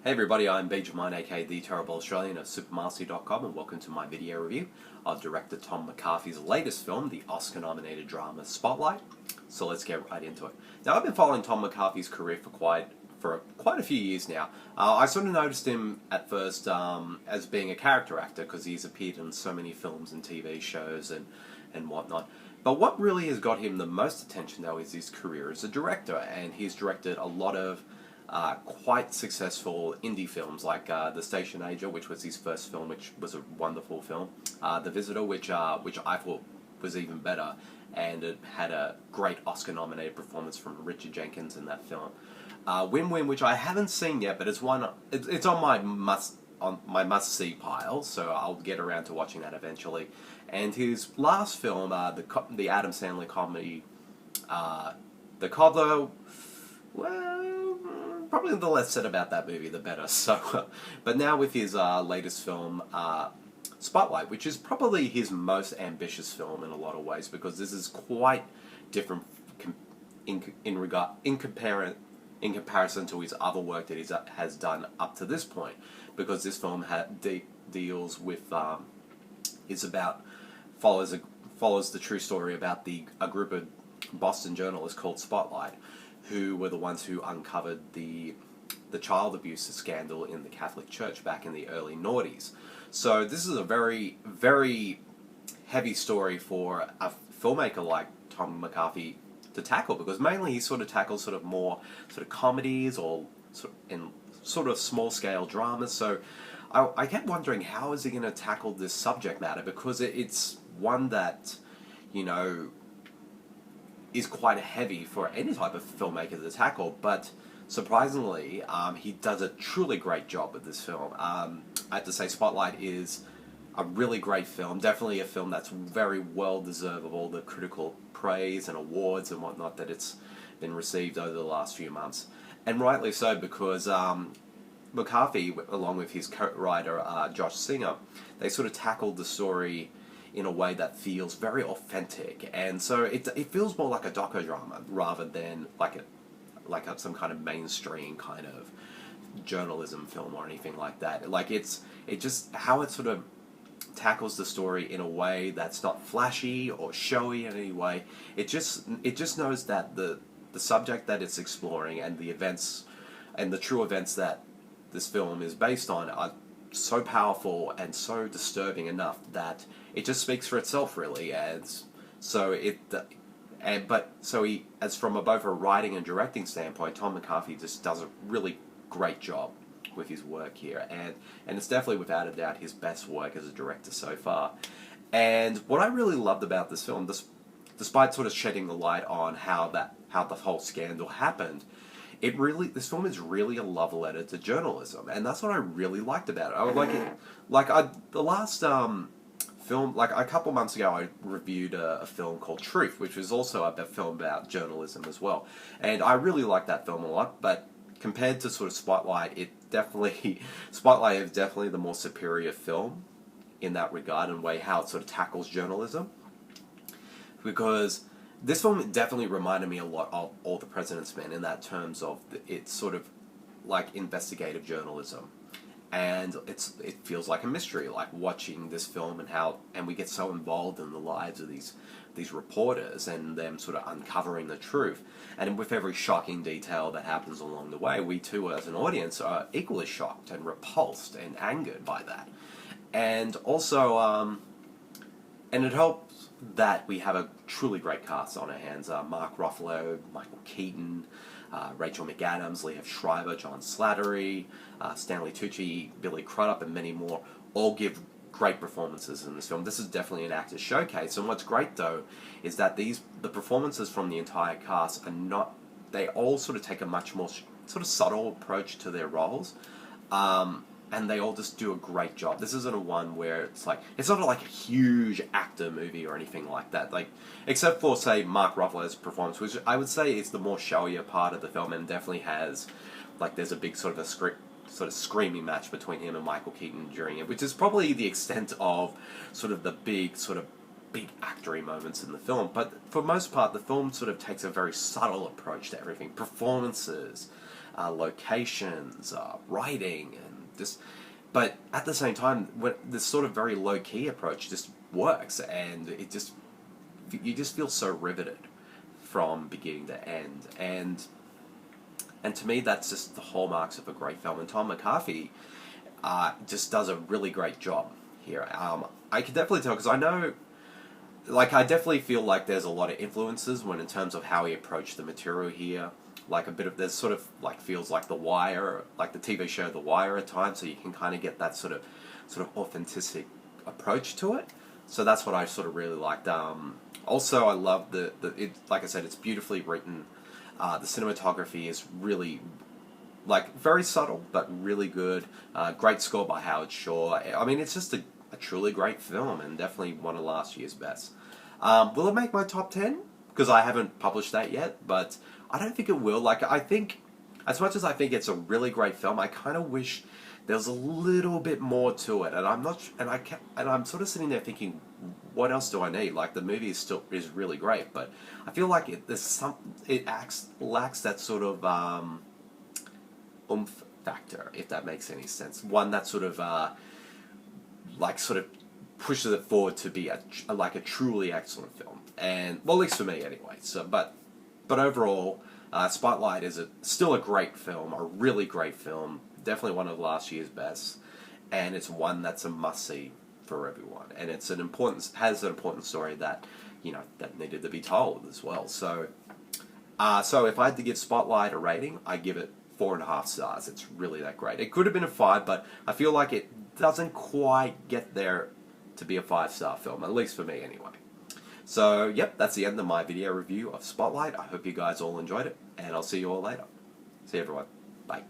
Hey everybody, I'm Jamey, aka The Terrible Australian of supermarcy.com, and welcome to my video review of director Tom McCarthy's latest film, the Oscar-nominated drama Spotlight. So let's get right into it. Now, I've been following Tom McCarthy's career for quite a few years now. I sort of noticed him at first as being a character actor because he's appeared in so many films and TV shows and whatnot. But what really has got him the most attention, though, is his career as a director, and he's directed a lot of quite successful indie films like The Station Agent, which was his first film, which was a wonderful film. The Visitor, which I thought was even better, and it had a great Oscar-nominated performance from Richard Jenkins in that film. Win-Win, which I haven't seen yet, but it's on my must-see pile, so I'll get around to watching that eventually. And his last film, the Adam Sandler comedy, The Cobbler, well, probably the less said about that movie, the better. So, but now with his latest film, Spotlight, which is probably his most ambitious film in a lot of ways, because this is quite different in comparison to his other work that he has done up to this point, because this film deals with follows the true story about a group of Boston journalists called Spotlight, who were the ones who uncovered the child abuse scandal in the Catholic Church back in the early noughties. So this is a very, very heavy story for a filmmaker like Tom McCarthy to tackle, because mainly he sort of tackles more comedies or sort of small-scale dramas. So I kept wondering, how is he going to tackle this subject matter, because it's one that, you know, is quite heavy for any type of filmmaker to tackle, but surprisingly, he does a truly great job with this film. I have to say, Spotlight is a really great film, definitely a film that's very well deserved of all the critical praise and awards and whatnot that it's been received over the last few months. And rightly so, because McCarthy, along with his co-writer Josh Singer, they sort of tackled the story in a way that feels very authentic, and so it feels more like a docudrama rather than like some kind of mainstream kind of journalism film or anything like that. Like it just how it sort of tackles the story in a way that's not flashy or showy in any way. It just knows that the subject that it's exploring and the events and the true events that this film is based on are so powerful and so disturbing enough that it just speaks for itself, really. And so as from both a writing and directing standpoint, Tom McCarthy just does a really great job with his work here, and it's definitely without a doubt his best work as a director so far. And what I really loved about this film, despite sort of shedding the light on how the whole scandal happened, this film is really a love letter to journalism, and that's what I really liked about it. I would the last film, like a couple months ago, I reviewed a film called Truth, which was also a film about journalism as well, and I really liked that film a lot. But compared to sort of Spotlight, Spotlight is definitely the more superior film in that regard, and way how it sort of tackles journalism, because this film definitely reminded me a lot of All the President's Men in that terms of it's sort of like investigative journalism, and it feels like a mystery, like watching this film and we get so involved in the lives of these reporters and them sort of uncovering the truth, and with every shocking detail that happens along the way, we too as an audience are equally shocked and repulsed and angered by that. And also and it helps that we have a truly great cast on our hands. Mark Ruffalo, Michael Keaton, Rachel McAdams, Liev Schreiber, John Slattery, Stanley Tucci, Billy Crudup, and many more all give great performances in this film. This is definitely an actor's showcase, and what's great though is that the performances from the entire cast they all sort of take a much more sort of subtle approach to their roles. And they all just do a great job. This isn't a one where it's not like a huge actor movie or anything like that. Like, except for, say, Mark Ruffalo's performance, which I would say is the more showier part of the film, and definitely has, there's a big sort of screaming match between him and Michael Keaton during it, which is probably the extent of the big actory moments in the film. But for most part, the film sort of takes a very subtle approach to everything. Performances, locations, writing, and just. But at the same time, this sort of very low key approach just works, and you just feel so riveted from beginning to end, and to me that's just the hallmarks of a great film. And Tom McCarthy just does a really great job here. I can definitely tell, because I know, like, I definitely feel like there's a lot of influences in terms of how he approached the material here. Like there's sort of like feels like The Wire, like the TV show The Wire at times, so you can kind of get that sort of authentic approach to it. So that's what I sort of really liked. Also, I love like I said, it's beautifully written. The cinematography is really, like, very subtle, but really good. Great score by Howard Shore. I mean, it's just a truly great film, and definitely one of last year's best. Will it make my top 10? Because I haven't published that yet, but I don't think it will. Like, I think, as much as I think it's a really great film, I kind of wish there was a little bit more to it. And I'm not, and I'm sort of sitting there thinking, what else do I need? Like, the movie is really great, but I feel like it lacks that sort of oomph factor, if that makes any sense. One that sort of pushes it forward to be a truly excellent film. And, well, at least for me anyway. So, but overall, Spotlight is still a great film, a really great film, definitely one of last year's best, and it's one that's a must-see for everyone. And has an important story that, that needed to be told as well. So, if I had to give Spotlight a rating, I give it 4.5 stars. It's really that great. It could have been a 5, but I feel like it doesn't quite get there to be a 5-star film, at least for me anyway. So, yep, that's the end of my video review of Spotlight. I hope you guys all enjoyed it, and I'll see you all later. See you, everyone. Bye.